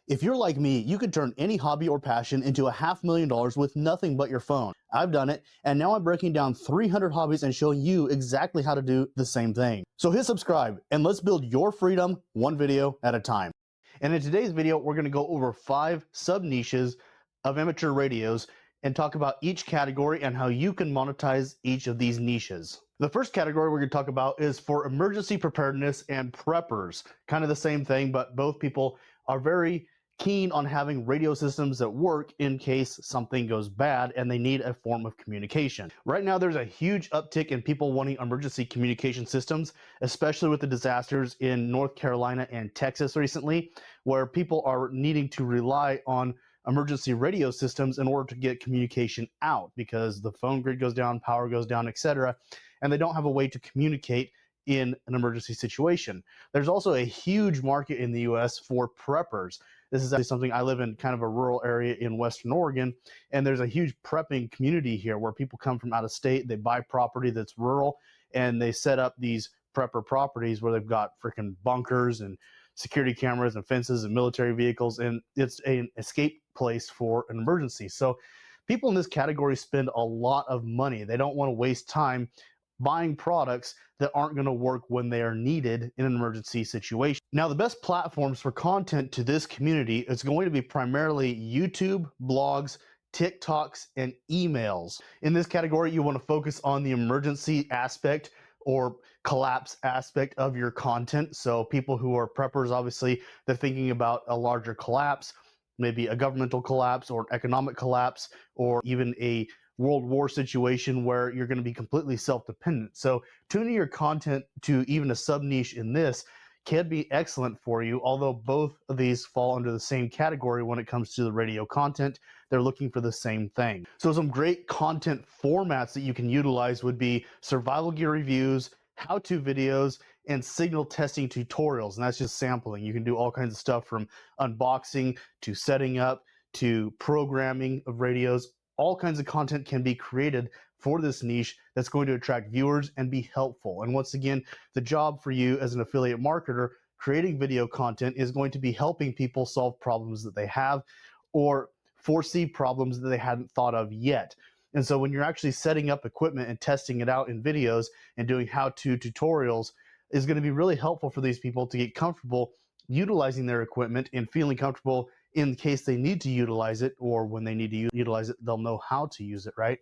If you're like me, you could turn any hobby or passion into $500,000 with nothing but your phone. I've done it, and now I'm breaking down 300 hobbies and showing you exactly how to do the same thing. So hit subscribe, and let's build your freedom one video at a time. And in today's video, we're going to go over 5 sub-niches of amateur radios and talk about each category and how you can monetize each of these niches. The first category we're going to talk about is for emergency preparedness and preppers. Kind of the same thing, but both people are very keen on having radio systems that work in case something goes bad and they need a form of communication. Right now, there's a huge uptick in people wanting emergency communication systems, especially with the disasters in North Carolina and Texas recently, where people are needing to rely on emergency radio systems in order to get communication out because the phone grid goes down, power goes down, etc., and they don't have a way to communicate in an emergency situation. There's also a huge market in the US for preppers. This is actually something. I live in kind of a rural area in Western Oregon, and there's a huge prepping community here where people come from out of state, they buy property that's rural, and they set up these prepper properties where they've got freaking bunkers and security cameras and fences and military vehicles, and it's an escape place for an emergency. So people in this category spend a lot of money. They don't want to waste time buying products that aren't going to work when they are needed in an emergency situation. Now, the best platforms for content to this community is going to be primarily YouTube, blogs, TikToks, and emails. In this category, you want to focus on the emergency aspect or collapse aspect of your content. So people who are preppers, obviously, they're thinking about a larger collapse, maybe a governmental collapse or an economic collapse, or even a World War situation where you're going to be completely self-dependent. So tuning your content to even a sub-niche in this can be excellent for you, although both of these fall under the same category when it comes to the radio content. They're looking for the same thing. So some great content formats that you can utilize would be survival gear reviews, how-to videos, and signal testing tutorials. And that's just sampling. You can do all kinds of stuff from unboxing to setting up to programming of radios. All kinds of content can be created for this niche that's going to attract viewers and be helpful. And once again, the job for you as an affiliate marketer creating video content is going to be helping people solve problems that they have or foresee problems that they hadn't thought of yet. And so when you're actually setting up equipment and testing it out in videos and doing how-to tutorials is going to be really helpful for these people to get comfortable utilizing their equipment and feeling comfortable in case they need to utilize it, or when they need to utilize it, they'll know how to use it, right?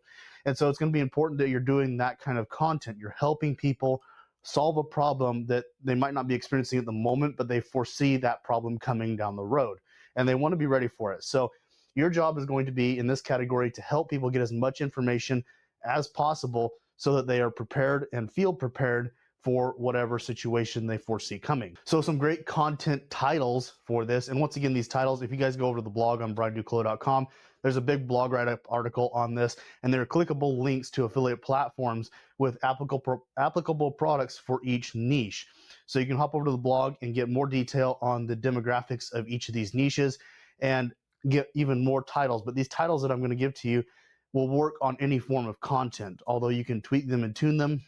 And so it's going to be important that you're doing that kind of content. You're helping people solve a problem that they might not be experiencing at the moment, but they foresee that problem coming down the road, and they want to be ready for it. So your job is going to be in this category to help people get as much information as possible so that they are prepared and feel prepared for whatever situation they foresee coming. So some great content titles for this. And once again, these titles, if you guys go over to the blog on brianduclos.com, there's a big blog write-up article on this, and there are clickable links to affiliate platforms with applicable products for each niche. So you can hop over to the blog and get more detail on the demographics of each of these niches and get even more titles. But these titles that I'm going to give to you will work on any form of content, although you can tweak them and tune them.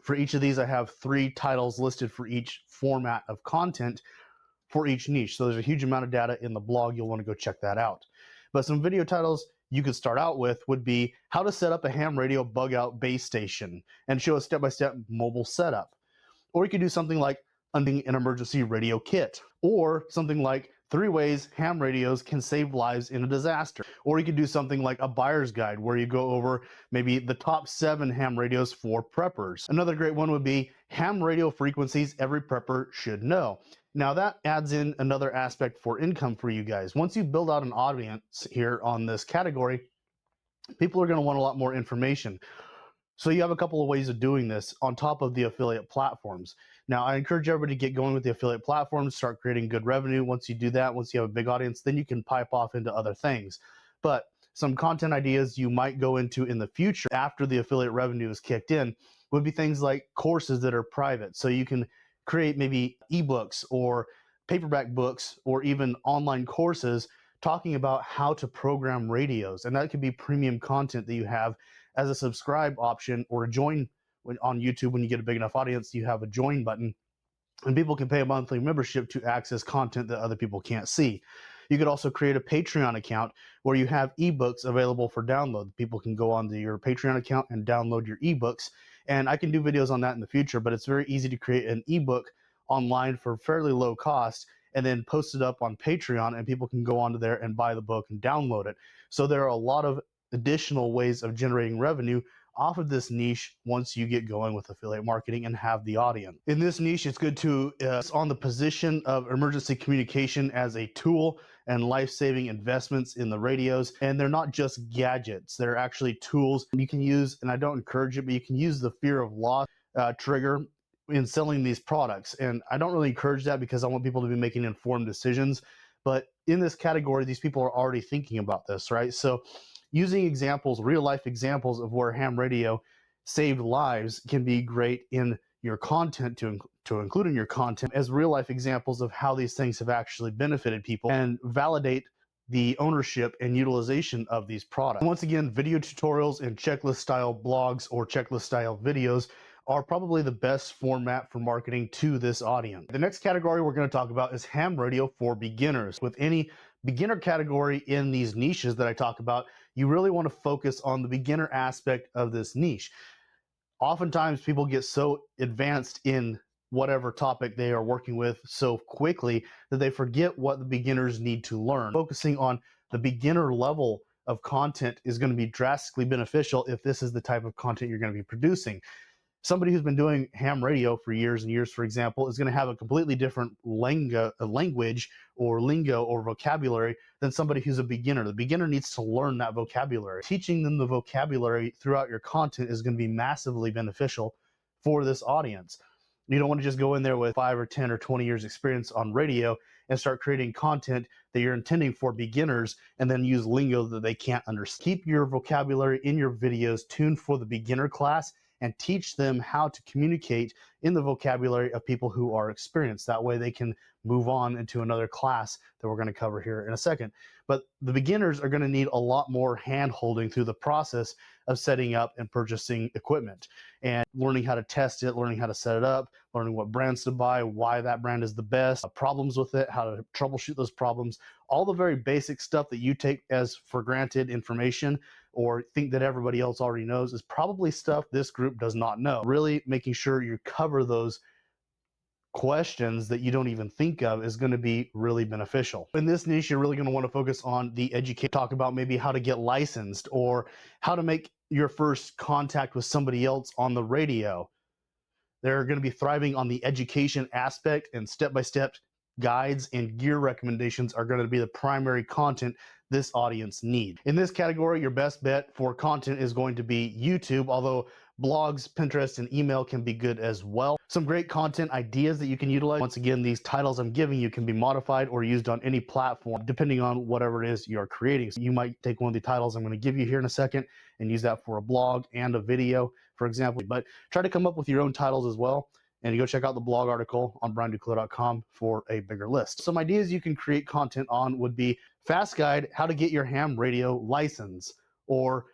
For each of these, I have 3 titles listed for each format of content for each niche. So there's a huge amount of data in the blog. You'll want to go check that out. But some video titles you could start out with would be how to set up a ham radio bug out base station and show a step-by-step mobile setup. Or you could do something like hunting an emergency radio kit, or something like 3 ways ham radios can save lives in a disaster. Or you could do something like a buyer's guide where you go over maybe the top 7 ham radios for preppers. Another great one would be ham radio frequencies every prepper should know. Now that adds in another aspect for income for you guys. Once you build out an audience here on this category, people are going to want a lot more information. So you have a couple of ways of doing this on top of the affiliate platforms. Now, I encourage everybody to get going with the affiliate platforms, start creating good revenue. Once you do that, once you have a big audience, then you can pipe off into other things. But some content ideas you might go into in the future after the affiliate revenue is kicked in would be things like courses that are private. So you can create maybe ebooks or paperback books or even online courses talking about how to program radios. And that could be premium content that you have as a subscribe option or a join on YouTube. When you get a big enough audience, you have a join button and people can pay a monthly membership to access content that other people can't see. You could also create a Patreon account where you have ebooks available for download. People can go onto your Patreon account and download your ebooks. And I can do videos on that in the future, but it's very easy to create an ebook online for fairly low cost and then post it up on Patreon, and people can go onto there and buy the book and download it. So there are a lot of additional ways of generating revenue off of this niche once you get going with affiliate marketing and have the audience. In this niche, it's good to on the position of emergency communication as a tool and life-saving investments in the radios. And they're not just gadgets, they're actually tools you can use, and I don't encourage it, but you can use the fear of loss trigger in selling these products. And I don't really encourage that because I want people to be making informed decisions. But in this category, these people are already thinking about this, right? So using examples, real life examples of where ham radio saved lives can be great in your content to include in your content as real life examples of how these things have actually benefited people and validate the ownership and utilization of these products. Once again, video tutorials and checklist style blogs or checklist style videos are probably the best format for marketing to this audience. The next category we're going to talk about is ham radio for beginners. With any beginner category in these niches that I talk about, you really want to focus on the beginner aspect of this niche. Oftentimes people get so advanced in whatever topic they are working with so quickly that they forget what the beginners need to learn. Focusing on the beginner level of content is going to be drastically beneficial if this is the type of content you're going to be producing. Somebody who's been doing ham radio for years and years, for example, is going to have a completely different language or lingo or vocabulary than somebody who's a beginner. The beginner needs to learn that vocabulary. Teaching them the vocabulary throughout your content is going to be massively beneficial for this audience. You don't want to just go in there with 5 or 10 or 20 years experience on radio and start creating content that you're intending for beginners and then use lingo that they can't understand. Keep your vocabulary in your videos tuned for the beginner class and teach them how to communicate in the vocabulary of people who are experienced. That way they can move on into another class that we're going to cover here in a second. But the beginners are going to need a lot more hand-holding through the process of setting up and purchasing equipment and learning how to test it, learning how to set it up, learning what brands to buy, why that brand is the best, problems with it, how to troubleshoot those problems, all the very basic stuff that you take as for granted information or think that everybody else already knows is probably stuff this group does not know. Really making sure you cover those questions that you don't even think of is going to be really beneficial. In this niche, you're really going to want to focus on the educate, talk about maybe how to get licensed or how to make your first contact with somebody else on the radio. They're going to be thriving on the education aspect, and step-by-step guides and gear recommendations are going to be the primary content this audience needs. In this category, your best bet for content is going to be YouTube, although blogs, Pinterest, and email can be good as well. Some great content ideas that you can utilize. Once again, these titles I'm giving you can be modified or used on any platform depending on whatever it is you're creating. So you might take one of the titles I'm going to give you here in a second and use that for a blog and a video, for example. But try to come up with your own titles as well. And you go check out the blog article on brianduclos.com for a bigger list. Some ideas you can create content on would be Fast Guide, how to get your ham radio license, or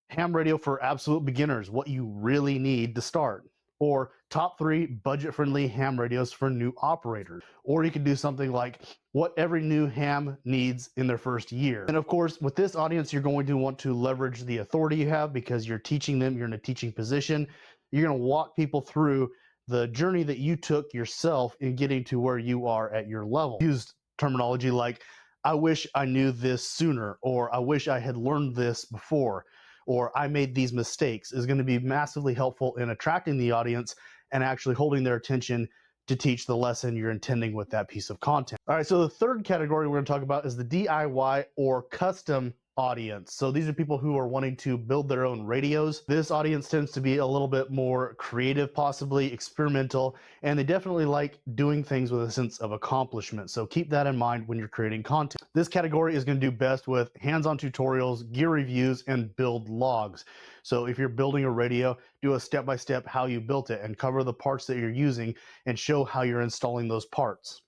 ham radio for absolute beginners, what you really need to start, or top 3 budget-friendly ham radios for new operators. Or you could do something like what every new ham needs in their first year. And of course, with this audience, you're going to want to leverage the authority you have because you're teaching them, you're in a teaching position. You're going to walk people through the journey that you took yourself in getting to where you are at your level. Use terminology like, I wish I knew this sooner, or I wish I had learned this before, or I made these mistakes, is going to be massively helpful in attracting the audience and actually holding their attention to teach the lesson you're intending with that piece of content. All right, so the third category we're going to talk about is the DIY or custom audience. So these are people who are wanting to build their own radios. This audience tends to be a little bit more creative, possibly experimental, and they definitely like doing things with a sense of accomplishment. So keep that in mind when you're creating content. This category is going to do best with hands-on tutorials, gear reviews, and build logs. So if you're building a radio, do a step-by-step how you built it and cover the parts that you're using and show how you're installing those parts.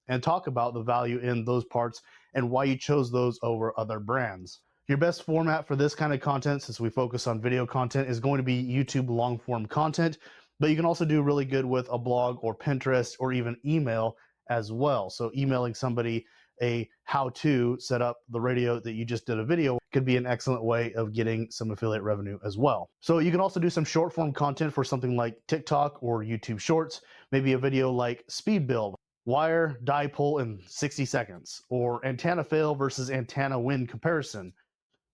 And talk about the value in those parts and why you chose those over other brands. Your best format for this kind of content, since we focus on video content, is going to be YouTube long form content. But you can also do really good with a blog or Pinterest or even email as well. So emailing somebody a how to set up the radio that you just did a video could be an excellent way of getting some affiliate revenue as well. So you can also do some short form content for something like TikTok or YouTube Shorts, maybe a video like speed build, wire dipole in 60 seconds, or antenna fail versus antenna win comparison,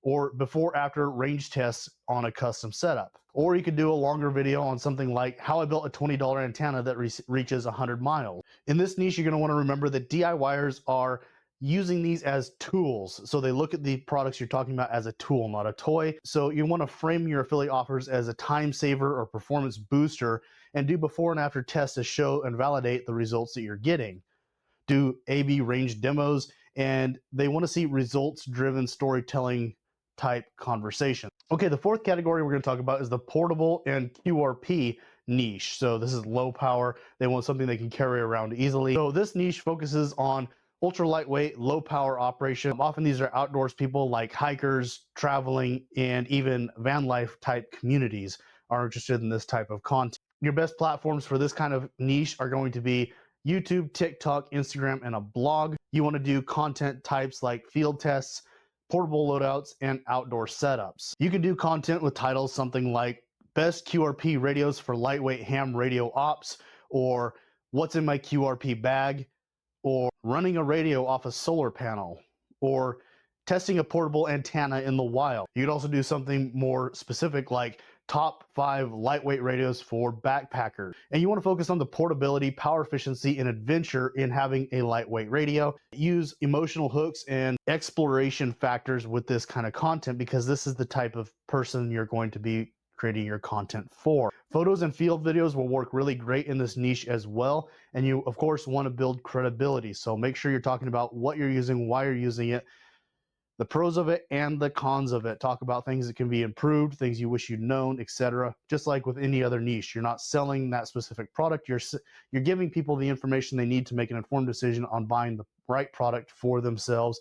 or before after range tests on a custom setup. Or you could do a longer video on something like how I built a $20 antenna that reaches 100 miles. In this niche, you're going to want to remember that DIYers are using these as tools. So they look at the products you're talking about as a tool, not a toy. So you want to frame your affiliate offers as a time saver or performance booster and do before and after tests to show and validate the results that you're getting. Do A/B range demos, and they want to see results driven storytelling type conversation. Okay, the fourth category we're going to talk about is the portable and QRP niche. So this is low power. They want something they can carry around easily. So this niche focuses on ultra lightweight, low power operation. Often these are outdoors people like hikers, traveling, and even van life type communities are interested in this type of content. Your best platforms for this kind of niche are going to be YouTube, TikTok, Instagram, and a blog. You want to do content types like field tests, portable loadouts, and outdoor setups. You can do content with titles something like Best QRP Radios for Lightweight Ham Radio Ops, or What's in My QRP Bag, or Running a Radio off a Solar Panel, or Testing a Portable Antenna in the Wild. You could also do something more specific like Top 5 Lightweight Radios for Backpackers. And you want to focus on the portability, power efficiency, and adventure in having a lightweight radio. Use emotional hooks and exploration factors with this kind of content because this is the type of person you're going to be creating your content for. Photos and field videos will work really great in this niche as well. And you, of course, want to build credibility. So make sure you're talking about what you're using, why you're using it, the pros of it and the cons of it. Talk about things that can be improved, things you wish you'd known, etc. Just like with any other niche, you're not selling that specific product. You're giving people the information they need to make an informed decision on buying the right product for themselves,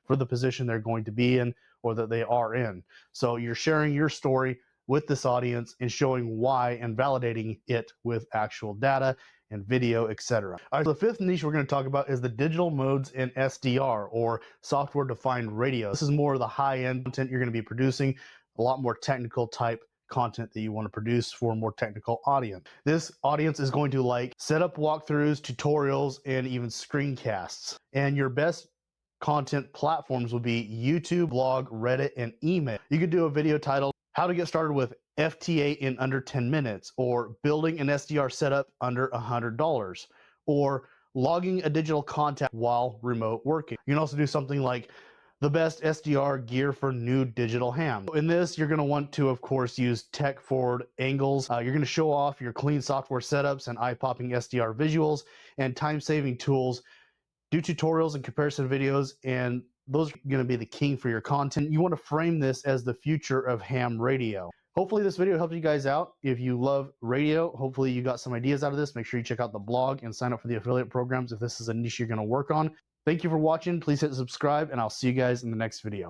for the position they're going to be in or that they are in. So you're sharing your story with this audience and showing why and validating it with actual data and video, etc. All right, so the fifth niche we're going to talk about is the digital modes in SDR, or software defined radio. This is more of the high-end content you're going to be producing, a lot more technical type content that you want to produce for a more technical audience. This audience is going to like setup walkthroughs, tutorials, and even screencasts. And your best content platforms would be YouTube, blog, Reddit, and email. You could do a video titled How to Get Started with FTA in Under 10 Minutes, or Building an SDR Setup Under $100, or Logging a Digital Contact While Remote Working. You can also do something like the best SDR gear for new digital ham. In this, you're going to want to, of course, use tech forward angles. You're going to show off your clean software setups and eye-popping SDR visuals and time-saving tools. Do tutorials and comparison videos, and those are going to be the king for your content. You want to frame this as the future of ham radio. Hopefully this video helped you guys out. If you love radio, hopefully you got some ideas out of this. Make sure you check out the blog and sign up for the affiliate programs if this is a niche you're going to work on. Thank you for watching. Please hit subscribe, and I'll see you guys in the next video.